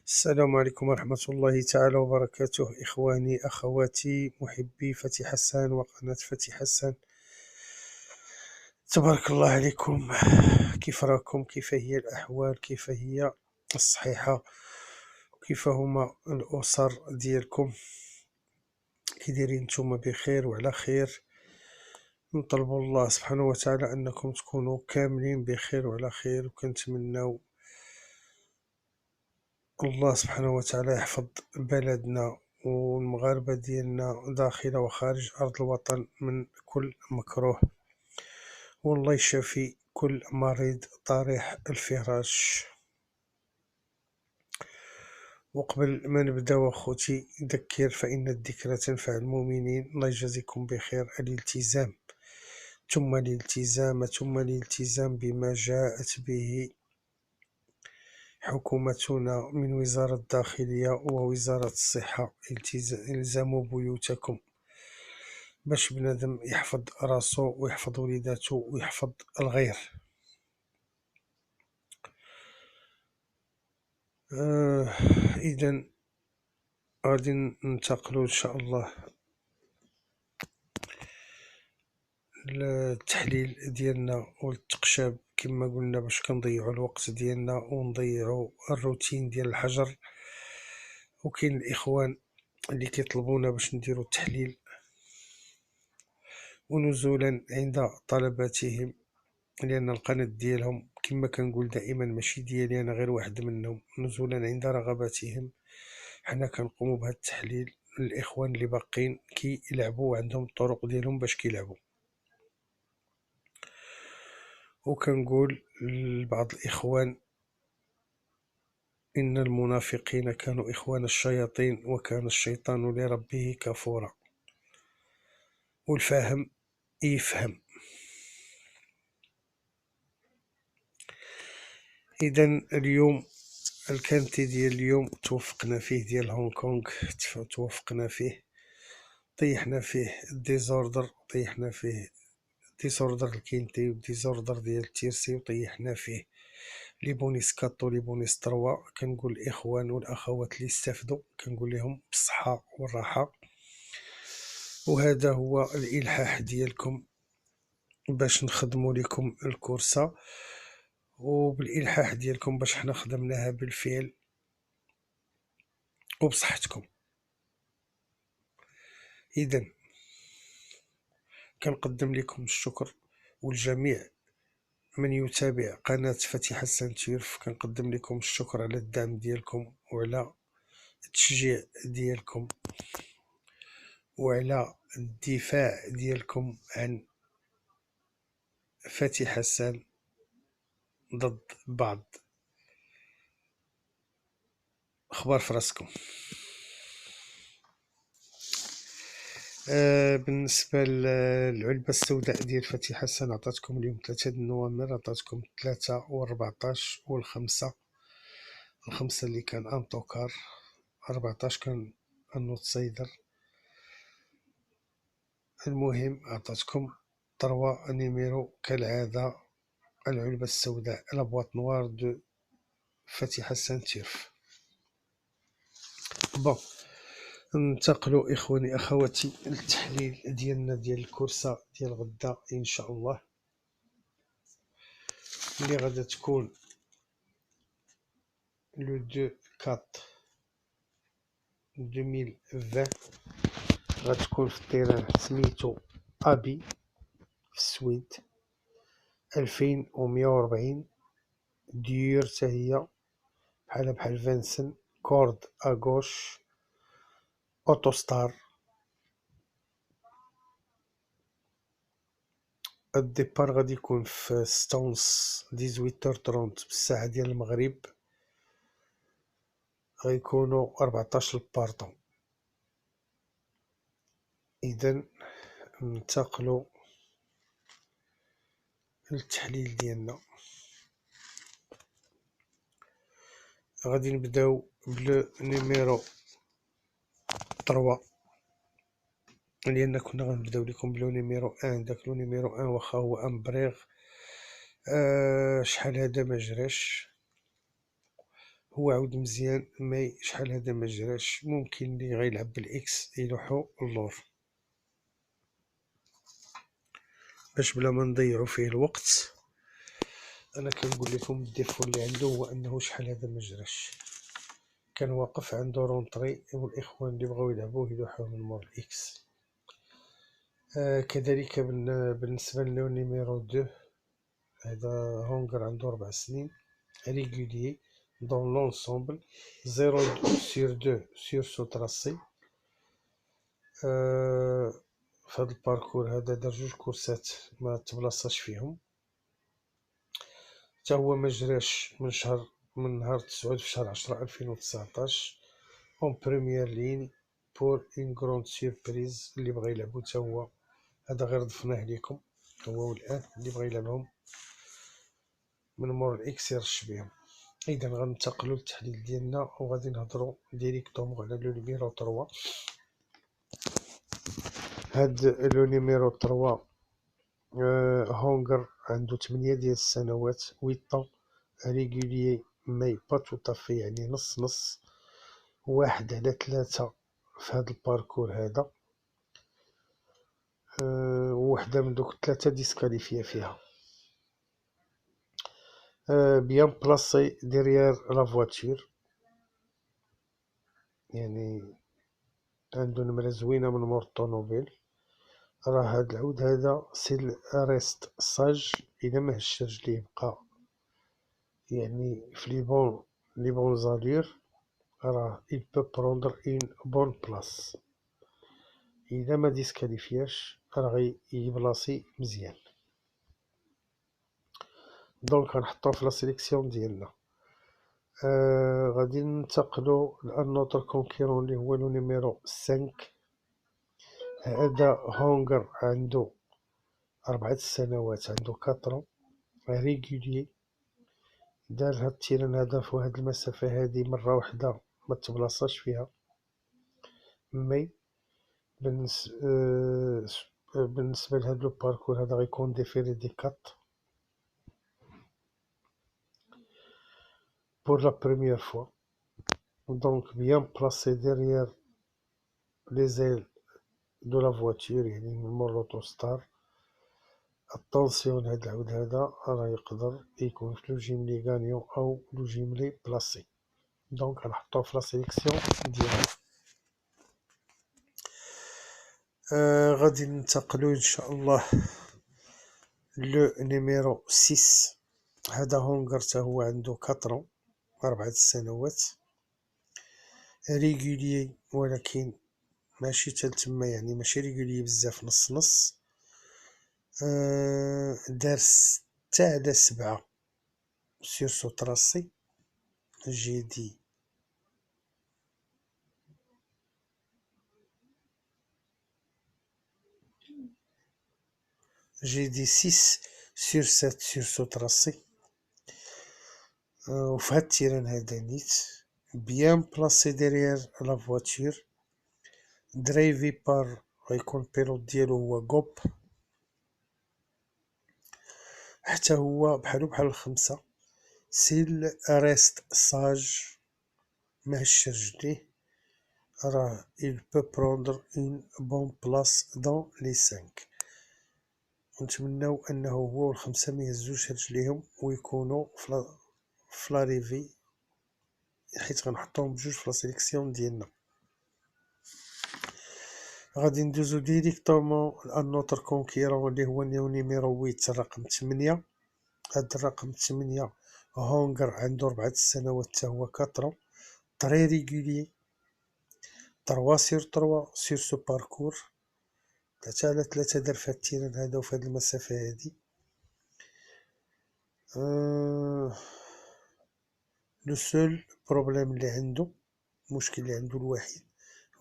السلام عليكم ورحمة الله تعالى وبركاته، إخواني أخواتي محبي فتي حسان وقناة فتي حسان. تبارك الله عليكم. كيف راكم؟ كيف هي الأحوال؟ كيف هي الصحيحة؟ كيف هما الأسر ديالكم؟ كي دايرين نتوما بخير وعلى خير؟ نطلب الله سبحانه وتعالى أنكم تكونوا كاملين بخير وعلى خير، وكنتمناو الله سبحانه وتعالى يحفظ بلدنا والمغاربة ديالنا داخل وخارج أرض الوطن من كل مكروه، والله يشافي كل مريض طارح الفراش. وقبل ما نبدا أخوتي ذكر فإن الذكرى تنفع المؤمنين. الله يجازيكم بخير. الالتزام ثم الالتزام ثم الالتزام بما جاءت به حكومتنا من وزارة الداخلية ووزارة الصحة. الزموا بيوتكم باش بنادم يحفظ راسو ويحفظ وليداتو ويحفظ الغير. إذا غادي ننتقلوا إن شاء الله للتحليل ديالنا والتقشاب كما قلنا، باش كنضيعوا الوقت ديالنا ونضيعوا الروتين ديال الحجر. وكاين الإخوان اللي كيطلبونا باش نديروا التحليل، ونزولا عند طلباتهم، لأن القناة ديالهم كما كنقول دائما ماشي ديالي أنا، غير واحد منهم. نزولا عند رغباتهم حنا كنقوموا بهذا التحليل. الإخوان اللي باقين كيلعبوا عندهم الطرق ديالهم باش كيلعبوا. وكنقول لبعض الإخوان إن المنافقين كانوا إخوان الشياطين وكان الشيطان لربه كفورا. والفاهم يفهم. إذا اليوم الكانتي ديال اليوم توفقنا فيه، ديال هونغ كونغ توفقنا فيه، طيحنا فيه الديزوردر، طيحنا فيه ديزوردر الكينتي وديزوردر ديال التيرسي، وطيحنا فيه لي بونيس كاطو لي بونيس تروا. كنقول الإخوان والأخوات اللي استفدوا كنقول لهم بالصحة والراحة. وهذا هو الإلحاح ديالكم باش نخدموا لكم الكورسة، وبالإلحاح ديالكم باش حنا خدمناها بالفعل وبصحتكم. إذا كنقدم لكم الشكر، والجميع من يتابع قناة فتي حسان تيرف كنقدم لكم الشكر على الدعم ديالكم وعلى التشجيع ديالكم وعلى الدفاع ديالكم عن فتي حسان ضد بعض. اخبار في راسكم. بالنسبة للعلبة السوداء ديال فتي حسان عطاتكم اليوم 3 نوفمبر، عطاتكم 3 و14 و5. الخمسة اللي كان انطوكار، 14 كان النوت سيدر. المهم عطاتكم 3 نيميرو كالعادة، العلبة السوداء لا بواط نوار دو فتي حسان تيرف. بون، ننتقلوا إخواني أخواتي للتحليل ديالنا ديال الكورسة ديال غدا إن شاء الله، اللي غادا تكون لو 2/4/2020. غتكون في التيران سميتو أبي في السويد، 2140 ديور تاهي بحال فانسن، كورد أغوش أوتوستار. الديبار غادي يكون في 6:30 18h30 بالساعة ديال المغرب، غيكونوا 14 البارطون. إذا ننتقلوا للتحليل ديالنا. غادي نبداو بلو نيميرو 3، لأن كنا غنبداو لكم بلو نيميرو 1. داك لو نيميرو 1 واخا هو امبريغ شحال هذا ما جراش، هو عاود مزيان، مي شحال هذا ما جراش، ممكن اللي غيلعب بالاكس يلوحو اللور باش بلا ما نضيعو فيه الوقت. انا كنقول لكم الديفو اللي عنده هو انه شحال هذا ما جراش، كان واقف عنده رونطري، والاخوان اللي بغاو يلعبوه يلوحوه من مور الاكس. كذلك بالنسبه للون نيميرو 2، هذا هونغر عنده 4 سنين، ريغوليي دون لونسومبل، 0/2 sur تراسي. فهاد الباركور هذا دار 2 كورسات ما تبلاصاش فيهم، حتى هو ما جراش من نهار 9 في شهر 10 2019 اون بروميير لين بور اون غروند سيربريز. اللي بغى يلعبو حتى هو هذا غير ضفناه ليكم، هو والان اللي بغى يلعبهم من مور الاكس يرش بهم. اذا غننتقلوا للتحليل ديالنا وغادي نهضروا ديريكتومون على لو نيميرو 3. هاد لو نيميرو 3 هونغر عنده 8 ديال السنوات، 8 ريغوليي مي با توتافي، يعني نص نص، 1/3 في هاد الباركور هذا. وحده من دوك 3 ديسكاليفيا فيها. بيان بلاصي ديريير لا فواتور، يعني عنده نمرة زوينة من مور الطونوبيل. راه هاد العود هذا سي ريست ساج، الا ما هش رجليه بقى يعني في لي بون زالور، راه il peut prendre une bonne place. اذا ما ديسكاليفياش راه يبلاصي مزيان. دونك غنحطوه في لا سيليكسيون ديالنا. غادي ننتقلو لان نوتر كونكيرون اللي هو لو نيميرو 5. هذا هونغر عنده 4 سنوات، عنده 4 ريغوليي، دار هاد التيران هذا في واحد المسافة هادي مرة وحدة ما تبلاصاش فيها. مي بالنسبة لهاد لو باركور هذا غيكون ديفيري دي 4 pour la première fois. Donc bien placé derrière les ailes de la voiture، يعني من مور لوطوستار. اتونسيون، هاد العود هذا راه يقدر يكون في لو جيملي غانيون او لو جيملي بلاسي. دونك غنحطوه في لا سيليكسيون ديالنا. غادي ننتقلو ان شاء الله لو نيميرو 6. هذا هونغر تا هو عنده 4 سنوات، ريغوليي ولكن ماشي تا تما، يعني ماشي ريغوليي بزاف، نص نص. دار 6/7 سور سو تراسي، جي دي 6/7 سور سو تراسي. وفي هاد التيران هذا نيت بيان بلاسي ديريير لا فواتور، درايفي بار غيكون البيلوت ديالو هو غوب، حتى هو بحالو بحال الخمسة. سيل ريست ساج، ما هش رجليه، راه il peut prendre une bonne place dans les 5. ونتمناو انه هو والخمسة ما يهزوش رجليهم ويكونوا في لاريفي، حيت غنحطوهم بجوج في لا سيليكسيون ديالنا. غادي ندوزو ديريكتومون لان نوتر كونكيرون اللي هو نيميرو 8، الرقم 8. هاد الرقم 8 هونغر عنده 4 سنوات، تا هو 4 طري ريغوليي، 3/3 سور سو باركور، 3/3 دار في هاد التيران هذا وفي هاد المسافة هادي. لو سول بروبليم اللي عنده، المشكل اللي عنده الوحيد،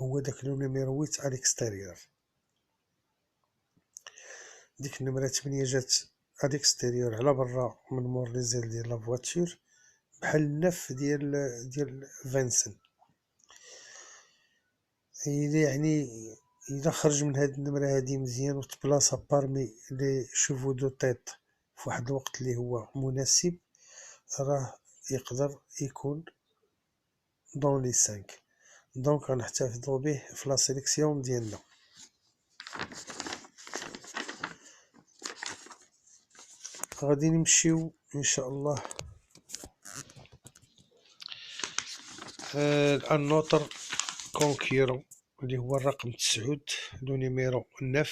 هو داك لو نيميرو 8 على الاكستيريور. ديك النمرة 8 جات على الاكستيريور على برا من مور لي زيل ديال لا فواتور، بحال النف ديال فانسن. يعني اذا خرج من هاد النمرة هادي مزيان وتبلاصا بارمي لي شوفو دو تيت في واحد الوقت اللي هو مناسب، راه يقدر يكون دون لي 5. دونك غنحتفظو به في لا سيليكسيون ديالنا. غادي نمشيو ان شاء الله النوتر كونكيرون اللي هو الرقم 9، لو نيميرو 9.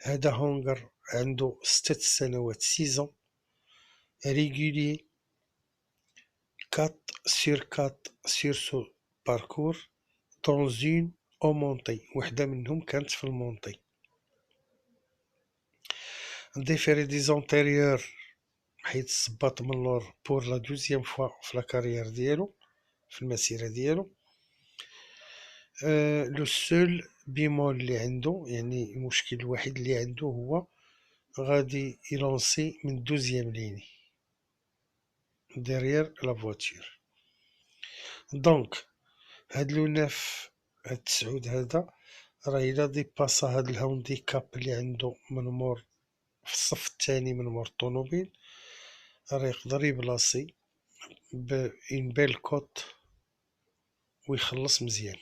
هذا هونغر عنده 6 سنوات، 6 ريغولي 4 sur 4 sur ce parcours dans une au monté. وحدة منهم كانت في المونتي. ديفيري دي زونتيريور حيت الصباط من اللور بور لا دوزيام فوا في لا كارير ديالو، في المسيرة ديالو. لو سول بيمول اللي عنده، يعني المشكل الوحيد اللي عنده هو غادي يلونسي من دوزيام ليني ديريير لا فواتور. دونك هاد لو ناف، هاد 9 هذا راه إلا ديباسا هاد الهاونديكاب اللي عنده من مور في الصف الثاني من مور الطونوبيل، راه يقدر يبلاصي بإن بيل كوت ويخلص مزيان.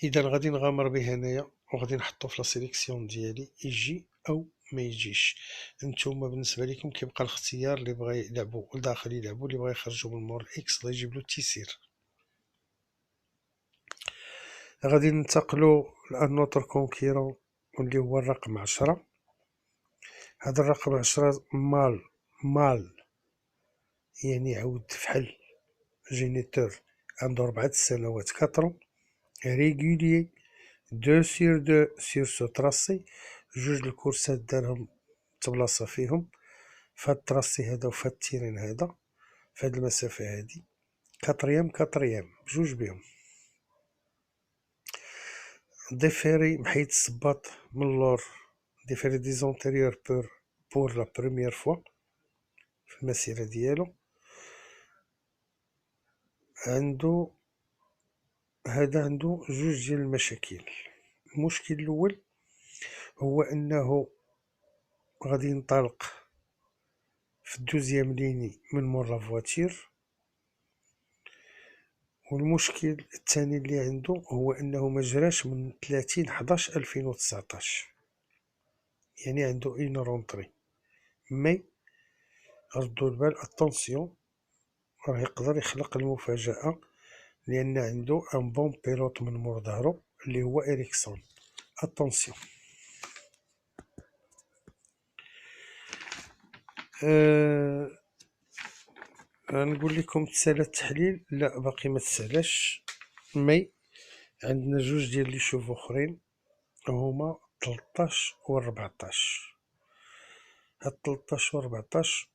اذا غادي نغامر به هنايا وغادي نحطو في لا سيليكسيون ديالي، يجي او ما يجيش. نتوما بالنسبه لكم كيبقى الاختيار، اللي بغى يلعبوا لداخل يلعبوا، اللي بغى يخرجوا من مور اكس الله يجيب له التيسير. غادي ننتقلوا للنوتر كونكيرون اللي هو الرقم 10. هذا الرقم 10 مال يعني عود فحل جينيتور، عنده 4 سنوات، 4 ريغولي 2 sur 2 sur ce tracé. جوج الكورسات دارهم تبلاصة فيهم فهاد التراسي هذا وفهاد التيرين هذا، فهاد المسافة هادي. كاتريام بجوج بيهم. ديفيري محيد الصباط من اللور، ديفيري دي زونتيريور بور لا بروميير فوا في المسيرة ديالو. عنده جوج ديال المشاكل. المشكل الاول هو انه غادي ينطلق في الدوزيام ليني من مور لا فواتير. والمشكل الثاني اللي عنده هو انه ما جراش من 30/11/2019، يعني عنده اين رونطري. مي ردوا البال، اتونسيون راه يقدر يخلق المفاجأة، لان عنده ان بون بيلوت من مور ظهرو اللي هو إريكسون. اتونسيون. غنقول لكم تسالى التحليل، لا باقي ما تسالاش. مي عندنا جوج ديال لي شوف اخرين هما 13 و 14. هاد 13 و 14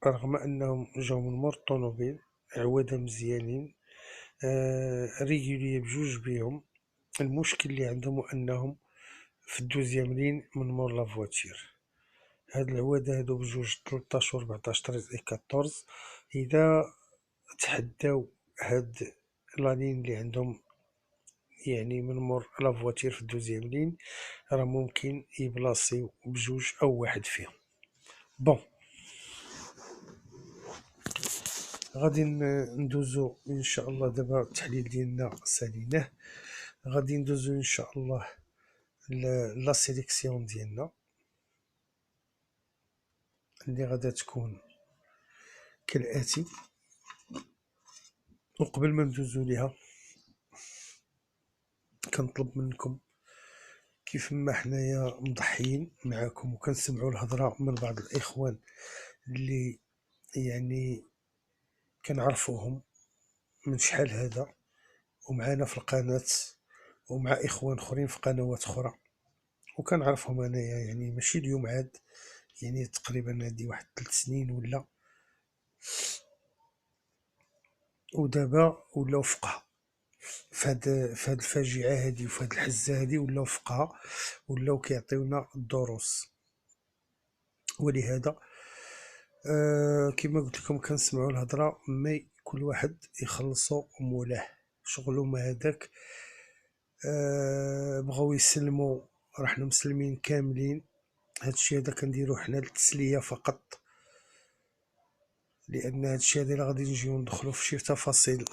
رغم انهم جاو من مور الطونوبيل عوادة مزيانين، ريغولي بجوج بيهم. المشكل اللي عندهم هو انهم في الدوزيام لين من مور لا فواتير. هاد العوادة هادو بجوج 13 و 14 13 و 14 اذا تحداو هاد لانين اللي عندهم يعني من مور لا فواتير في الدوزيام لين، راه ممكن يبلاصيو بجوج او واحد فيهم. بون غادي ندوزو ان شاء الله دابا التحليل ديالنا ساليناه. غادي ندوزو ان شاء الله لا سيليكسيون ديالنا اللي غادا تكون كالاتي. وقبل ما ندوزو ليها كنطلب منكم، كيف ما حنايا مضحيين معاكم وكنسمعوا الهضره من بعض الاخوان اللي يعني كنعرفوهم من شحال هذا ومعانا في القناه ومع اخوان اخرين في قنوات اخرى وكنعرفهم انايا، يعني ماشي اليوم عاد، يعني تقريبا هادي واحد 3 سنين ولا، ودابا ولاو فقهاء فهاد الفاجعه هادي وفهاد الحزه هادي، ولاو فقهاء ولاو كيعطيونا الدروس. ولهذا كما قلت لكم كنسمعوا الهضره، مي كل واحد يخلصوا مولاه شغلو ما هذاك. بغاو يسلموا، راه حنا مسلمين كاملين، هادشي هذا كنديرو حنا للتسليه فقط، لان هادشي هذا غادي نجيو ندخلو في شي تفاصيل،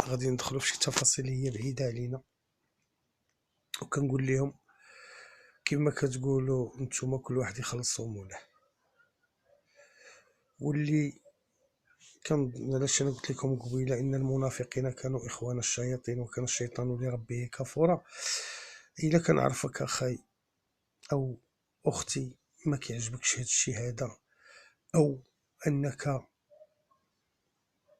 هي بعيده علينا. وكنقول لهم كما كتقولوا نتوما كل واحد يخلصو مولاه. واللي علاش انا قلت لكم قبيله ان المنافقين كانوا اخوان الشياطين وكان الشيطان لربه كفورا. الا كنعرفك اخاي او اختي ما كيعجبكش هاد الشيء هذا، او انك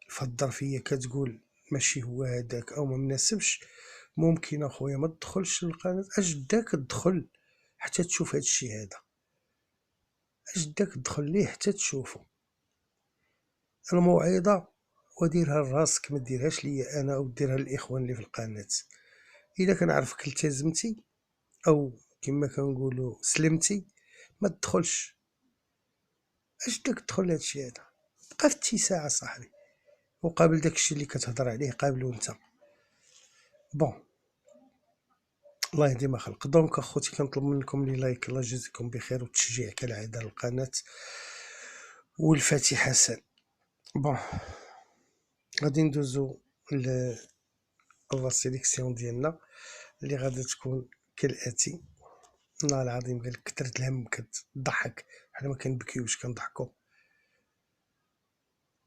فهاد الظرفيه كتقول ماشي هو هذاك او ما مناسبش، ممكن اخويا ما تدخلش للقناه، اجداك تدخل حتى تشوف هاد الشيء هذا، اجداك تدخل ليه حتى تشوفه. الموعظه وديرها لراسك، ما ديرهاش ليا انا او ديرها للاخوان اللي في القناه. اذا كنعرفك التزمتي او كما كنقولوا سلمتي ما تدخلش، اش داك تدخل لهادشي هذا؟ بقى في اتساع صاحبي، وقابل داكشي اللي كتهضر عليه قابلو انت. بون، الله يهدي ما خلق. دونك اخوتي كنطلب منكم لي لايك، الله يجزيكم بخير، والتشجيع كالعاده للقناه والفاتحه حسن. بون، غادي ندوزو لا سيليكسيون ديالنا اللي غادي تكون كالاتي. والله العظيم قال كثرة الهم كتضحك، حنا ما كنبكيوش كنضحكو،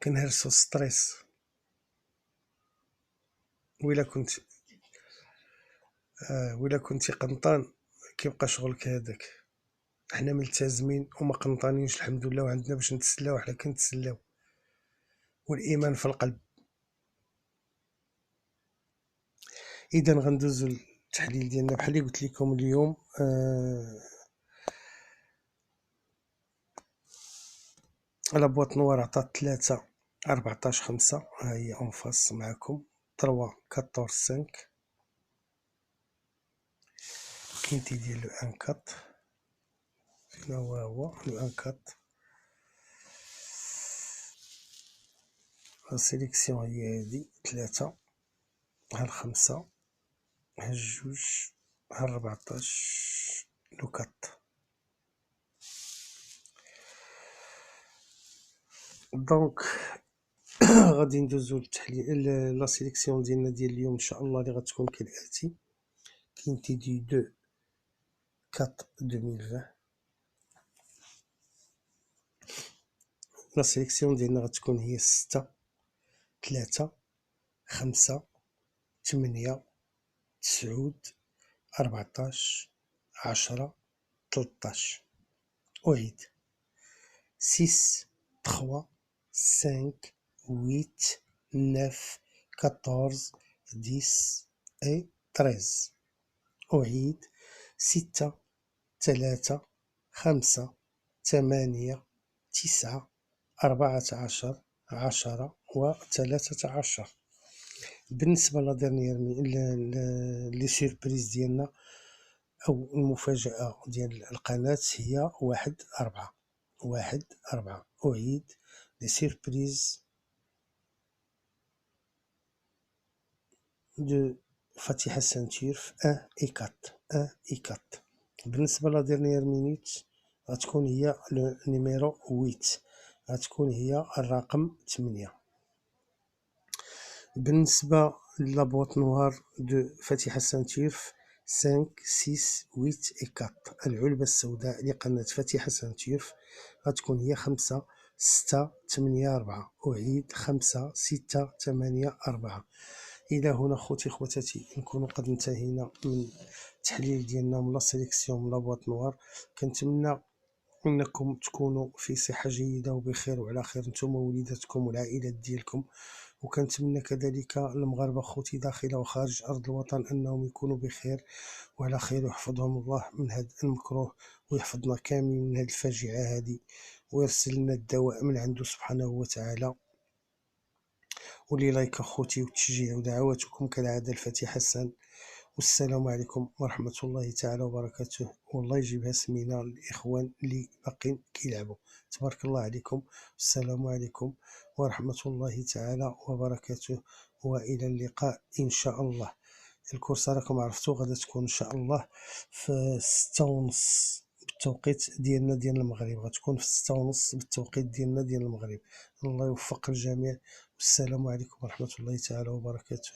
كنهرسو ستريس. وإلا كنت وإلا كنتي قنطان كيبقى شغلك هذاك. حنا ملتزمين وما قنطانينش الحمد لله، وعندنا باش نتسلاو، حنا كنتسلاو والايمان في القلب. اذا غندوزو التحليل ديالنا بحال اللي قلت لكم اليوم. على بواط نوار عطات 3 14 5، ها هي اون فاس معكم 3 14 5. كاين ديال لو ان كات، فين هو لو ان كات. لا سيليكسيون هي هادي 3، ها 5، ها 2، ها 14 لو كات. دونك غادي ندوزو للتحليل لا سيليكسيون ديالنا ديال اليوم ان شاء الله، اللي غتكون كالاتي. كاين تيدي 2 4 2020. لا سيليكسيون ديالنا غتكون هي 6 3 5 8 9 14 10 13. أعيد 6 3 5 8 9 14 10 et 13. أعيد 6 3 5 8 9 14 10 و13. بالنسبة لا ديرنيير لي سيربريز ديالنا أو المفاجأة ديال القناة هي 1 4. 1 4. أعيد لي سيربريز دو فاتحة سانتير في 1 et 4. 1 et 4. بالنسبة لا ديرنيير مينوت غتكون هي لو نيميرو 8، غتكون هي الرقم 8. بالنسبة لابواط نوار دو فاتحة سانتير 5 6 8 et 4، العلبة السوداء لقناة فاتحة سانتير غتكون هي 5 6 8 4. أعيد 5 6 8 4. الى هنا خوتي خواتاتي نكونوا قد انتهينا من التحليل ديالنا من لا سيليكسيون من لابواط نوار. كنتمنى انكم تكونوا في صحه جيده وبخير وعلى خير نتوما ووليداتكم والعائلات ديالكم. وكنتمنى كذلك المغاربه خوتي داخل وخارج ارض الوطن انهم يكونوا بخير وعلى خير، ويحفظهم الله من هذا المكروه، ويحفظنا كاملين من هذه الفاجعه هذه، ويرسل لنا الدواء من عنده سبحانه وتعالى. ولي لايك اخوتي وتشجيع ودعواتكم كالعاده الفاتح حسن. والسلام عليكم ورحمه الله تعالى وبركاته، والله يجيبها سمينه للاخوان اللي باقين كيلعبوا. تبارك الله عليكم، السلام عليكم ورحمه الله تعالى وبركاته، والى اللقاء ان شاء الله. الكورسه راكم عرفتوا غادا تكون ان شاء الله في 6:30 بالتوقيت ديالنا ديال المغرب، غتكون في 6:30 بالتوقيت ديالنا ديال المغرب. الله يوفق الجميع، والسلام عليكم ورحمة الله تعالى وبركاته.